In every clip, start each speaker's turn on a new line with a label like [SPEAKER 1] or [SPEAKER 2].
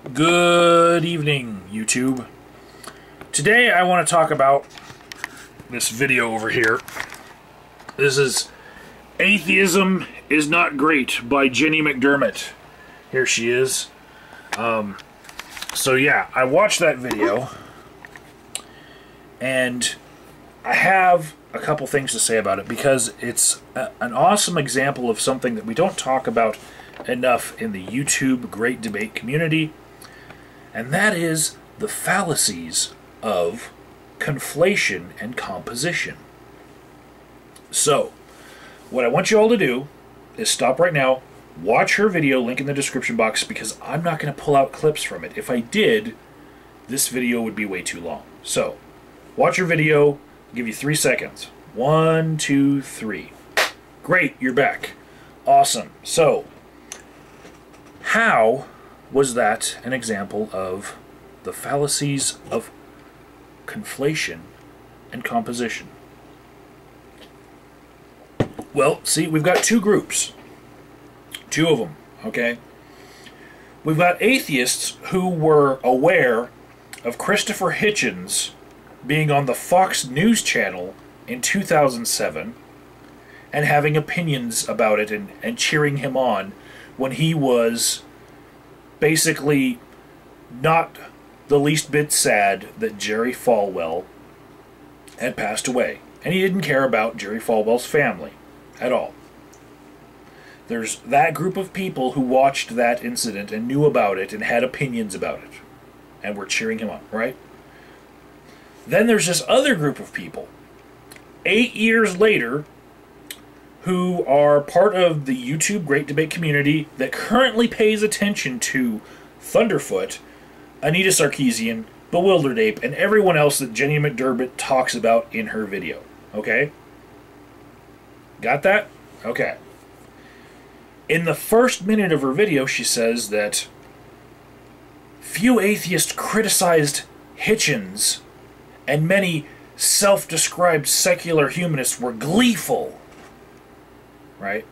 [SPEAKER 1] Good evening, YouTube. Today I want to talk about this video over here. This is Atheism is Not Great by Jenny McDermott. Here she is. So yeah, I watched that video and I have a couple things to say about it because it's an awesome example of something that we don't talk about enough in the YouTube Great Debate community. And that is the fallacies of conflation and composition. So, what I want you all to do is stop right now, watch her video, link in the description box, because I'm not going to pull out clips from it. If I did, this video would be way too long. So, watch her video, I'll give you 3 seconds. 1, 2, 3. Great, you're back. Awesome. So, how was that an example of the fallacies of conflation and composition? Well, see, we've got two groups. Two of them, okay? We've got atheists who were aware of Christopher Hitchens being on the Fox News channel in 2007 and having opinions about it and cheering him on when he was basically not the least bit sad that Jerry Falwell had passed away. And he didn't care about Jerry Falwell's family at all. There's that group of people who watched that incident and knew about it and had opinions about it and were cheering him on, right? Then there's this other group of people, 8 years later, who are part of the YouTube Great Debate community that currently pays attention to Thunderfoot, Anita Sarkeesian, Bewildered Ape, and everyone else that Jenny McDermott talks about in her video. Okay? Got that? Okay. In the first minute of her video, she says that few atheists criticized Hitchens, and many self-described secular humanists were gleeful. Right?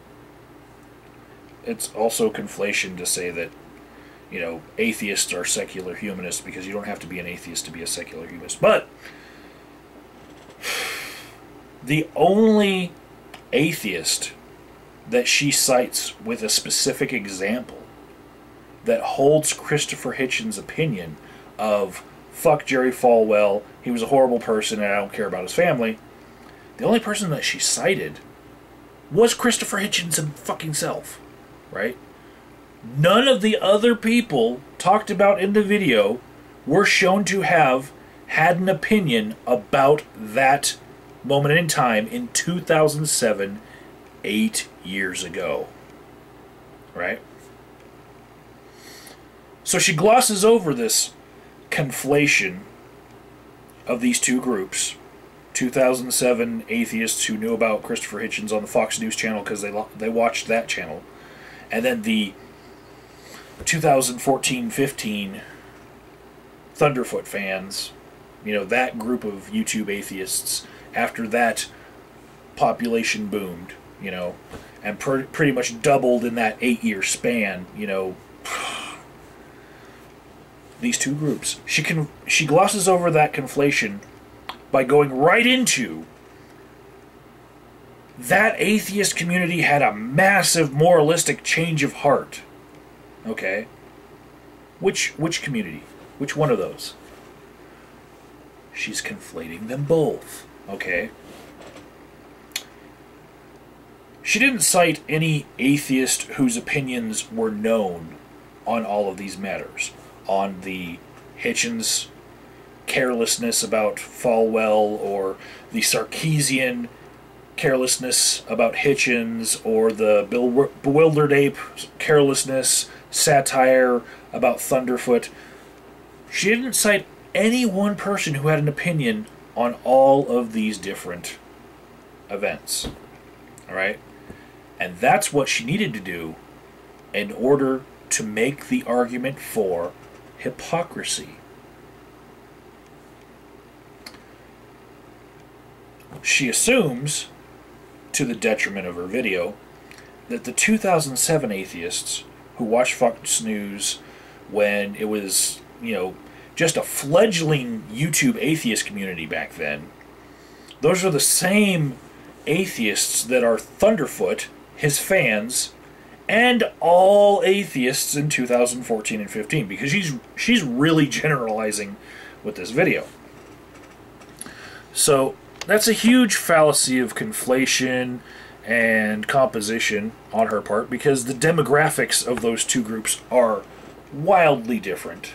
[SPEAKER 1] It's also conflation to say that, you know, atheists are secular humanists, because you don't have to be an atheist to be a secular humanist. But the only atheist that she cites with a specific example that holds Christopher Hitchens' opinion of fuck Jerry Falwell, he was a horrible person and I don't care about his family, the only person that she cited was Christopher Hitchens' fucking self, right? None of the other people talked about in the video were shown to have had an opinion about that moment in time in 2007, 8 years ago, right? So she glosses over this conflation of these two groups. 2007 atheists who knew about Christopher Hitchens on the Fox News channel because they watched that channel, and then the 2014-15 Thunderfoot fans, you know, that group of YouTube atheists, after that population boomed, you know, and pretty much doubled in that 8-year span, you know, these two groups. She glosses over that conflation by going right into that atheist community had a massive moralistic change of heart. Okay? Which community? Which one of those? She's conflating them both. Okay? She didn't cite any atheist whose opinions were known on all of these matters. On the Hitchens carelessness about Falwell, or the Sarkeesian carelessness about Hitchens, or the Bewildered Ape carelessness, satire about Thunderfoot. She didn't cite any one person who had an opinion on all of these different events. Alright? And that's what she needed to do in order to make the argument for hypocrisy. She assumes, to the detriment of her video, that the 2007 atheists who watched Fox News when it was, just a fledgling YouTube atheist community back then. Those are the same atheists that are Thunderfoot, his fans, and all atheists in 2014 and 15, because she's really generalizing with this video. So that's a huge fallacy of conflation and composition on her part, because the demographics of those two groups are wildly different,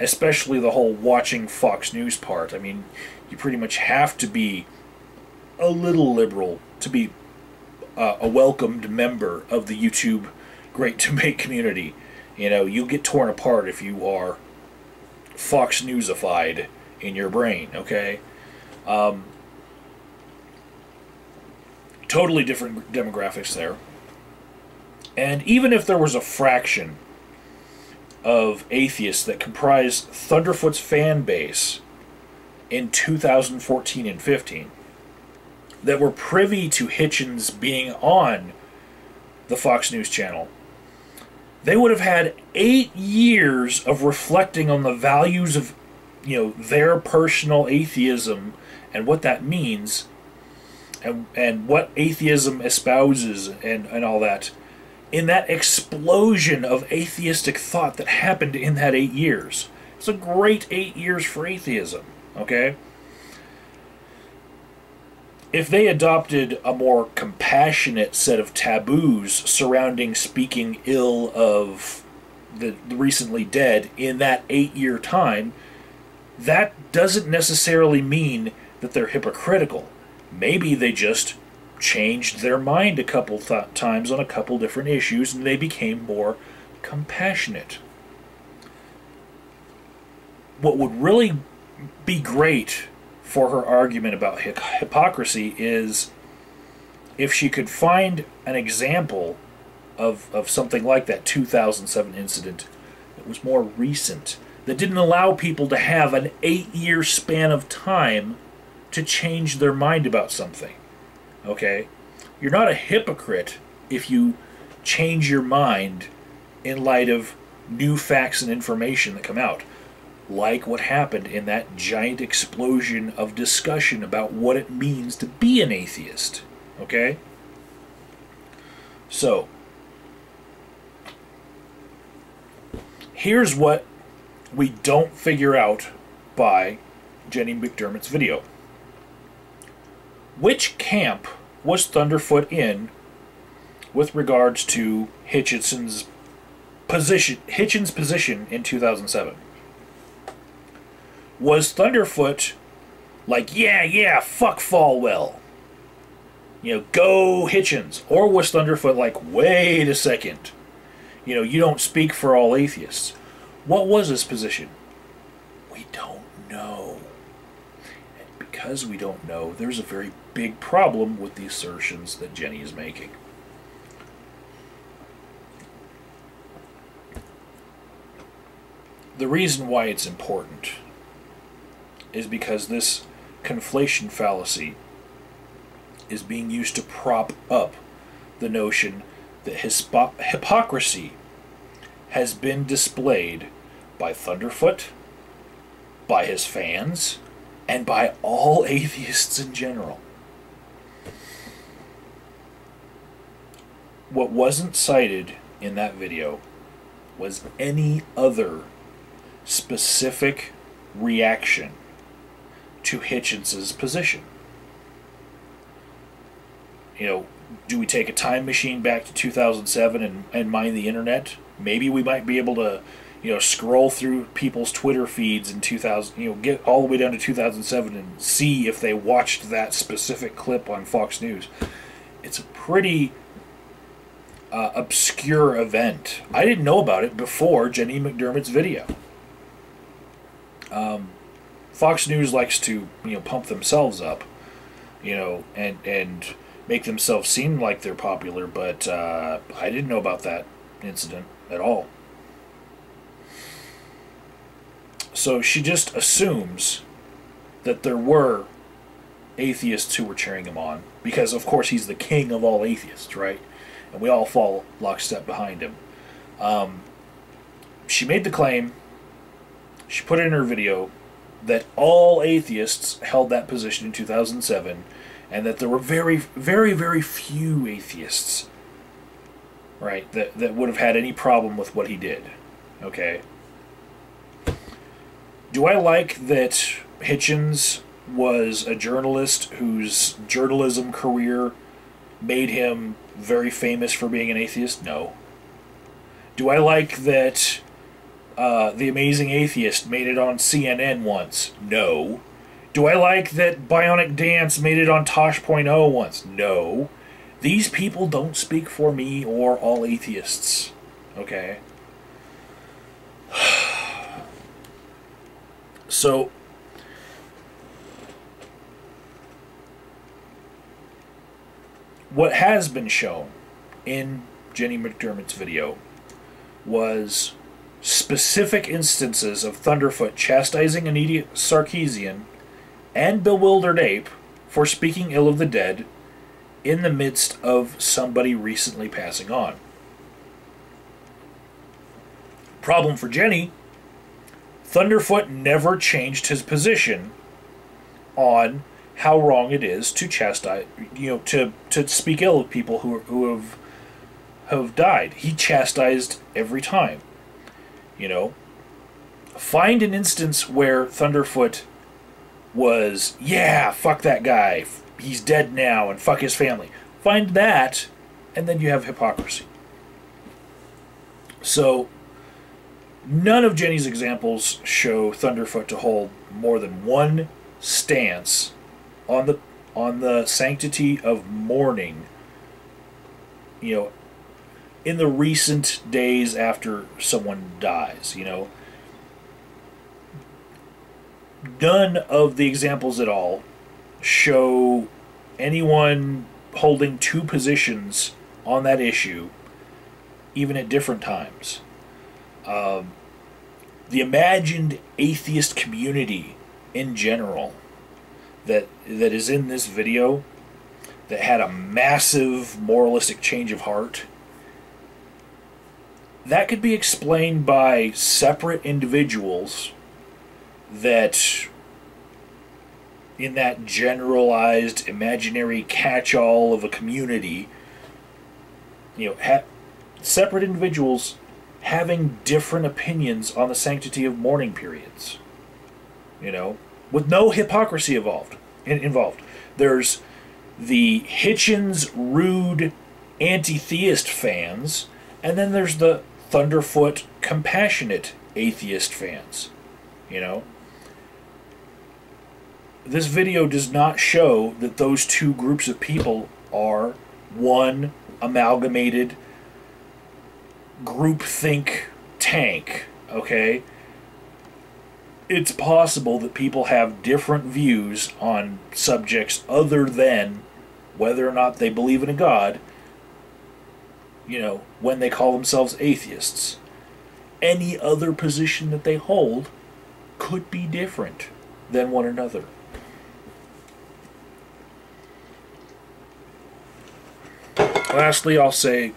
[SPEAKER 1] especially the whole watching Fox News part. I mean, you pretty much have to be a little liberal to be a welcomed member of the YouTube Great Debate community. You'll get torn apart if you are Fox Newsified in your brain, okay? Totally different demographics there. And even if there was a fraction of atheists that comprise Thunderfoot's fan base in 2014 and 15 that were privy to Hitchens being on the Fox News channel, they would have had 8 years of reflecting on the values of, their personal atheism and what that means, and what atheism espouses and all that, in that explosion of atheistic thought that happened in that 8 years. It's a great 8 years for atheism, okay? If they adopted a more compassionate set of taboos surrounding speaking ill of the recently dead in that 8-year time, that doesn't necessarily mean that they're hypocritical. Maybe they just changed their mind a couple times on a couple different issues, and they became more compassionate. What would really be great for her argument about hypocrisy is if she could find an example of something like that 2007 incident that was more recent, that didn't allow people to have an 8-year span of time to change their mind about something. Okay? You're not a hypocrite if you change your mind in light of new facts and information that come out, like what happened in that giant explosion of discussion about what it means to be an atheist. Okay? So, here's what we don't figure out by Jenny McDermott's video. Which camp was Thunderfoot in with regards to Hitchens' position in 2007? Was Thunderfoot like, yeah, fuck Falwell, go Hitchens? Or was Thunderfoot like, wait a second, you don't speak for all atheists? What was his position? We don't know. And because we don't know, there's a very big problem with the assertions that Jenny is making. The reason why it's important is because this conflation fallacy is being used to prop up the notion that hypocrisy has been displayed by Thunderfoot, by his fans, and by all atheists in general. What wasn't cited in that video was any other specific reaction to Hitchens' position. Do we take a time machine back to 2007 and mine the internet? Maybe we might be able to, scroll through people's Twitter feeds in 2000, get all the way down to 2007 and see if they watched that specific clip on Fox News. It's a pretty obscure event. I didn't know about it before Jenny McDermott's video. Fox News likes to, pump themselves up, and make themselves seem like they're popular, but I didn't know about that incident at all. So she just assumes that there were atheists who were cheering him on, because of course he's the king of all atheists, right? And we all fall lockstep behind him. she made the claim, she put it in her video, that all atheists held that position in 2007, and that there were very, very, very few atheists, right, that would have had any problem with what he did. Okay? Do I like that Hitchens was a journalist whose journalism career made him very famous for being an atheist? No. Do I like that The Amazing Atheist made it on CNN once? No. Do I like that Bionic Dance made it on Tosh.0 once? No. These people don't speak for me or all atheists. Okay? So, what has been shown in Jenny McDermott's video was specific instances of Thunderfoot chastising an idiot Sarkeesian and bewildered ape for speaking ill of the dead in the midst of somebody recently passing on. Problem for Jenny, Thunderfoot never changed his position on how wrong it is to chastise, to speak ill of people who have died. He chastised every time. Find an instance where Thunderfoot was, yeah, fuck that guy, he's dead now, and fuck his family. Find that, and then you have hypocrisy. So, none of Jenny's examples show Thunderfoot to hold more than one stance on the sanctity of mourning, in the recent days after someone dies, None of the examples at all show anyone holding two positions on that issue, even at different times. The imagined atheist community in general that is in this video, that had a massive moralistic change of heart, that could be explained by separate individuals that, in that generalized imaginary catch-all of a community, separate individuals having different opinions on the sanctity of mourning periods, with no hypocrisy involved. There's the Hitchens rude anti-theist fans, and then there's the Thunderfoot compassionate atheist fans. This video does not show that those two groups of people are one amalgamated groupthink tank, okay? It's possible that people have different views on subjects other than whether or not they believe in a God, when they call themselves atheists. Any other position that they hold could be different than one another. Lastly, I'll say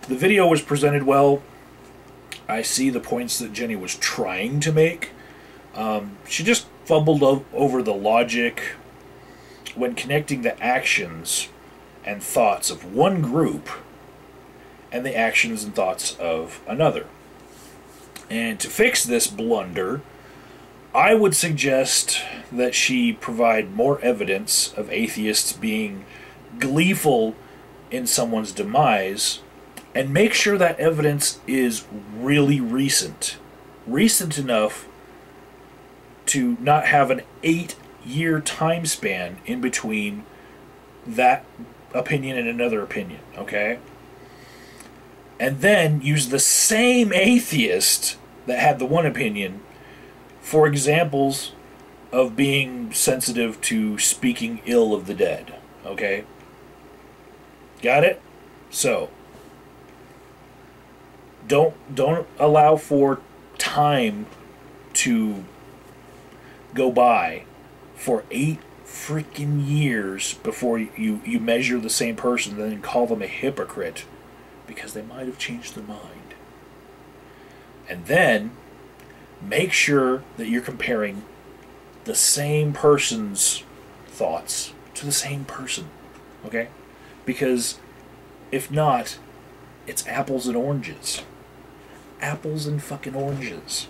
[SPEAKER 1] the video was presented well. I see the points that Jenny was trying to make. She just fumbled over the logic when connecting the actions and thoughts of one group and the actions and thoughts of another. And to fix this blunder, I would suggest that she provide more evidence of atheists being gleeful in someone's demise, and make sure that evidence is really recent. Recent enough to not have an 8-year time span in between that opinion and another opinion, okay? And then use the same atheist that had the one opinion for examples of being sensitive to speaking ill of the dead, okay? Got it? So, don't allow for time to go by for 8 freaking years before you measure the same person and then call them a hypocrite because they might have changed their mind. And then make sure that you're comparing the same person's thoughts to the same person. Okay? Because if not, it's apples and oranges. Apples and fucking oranges.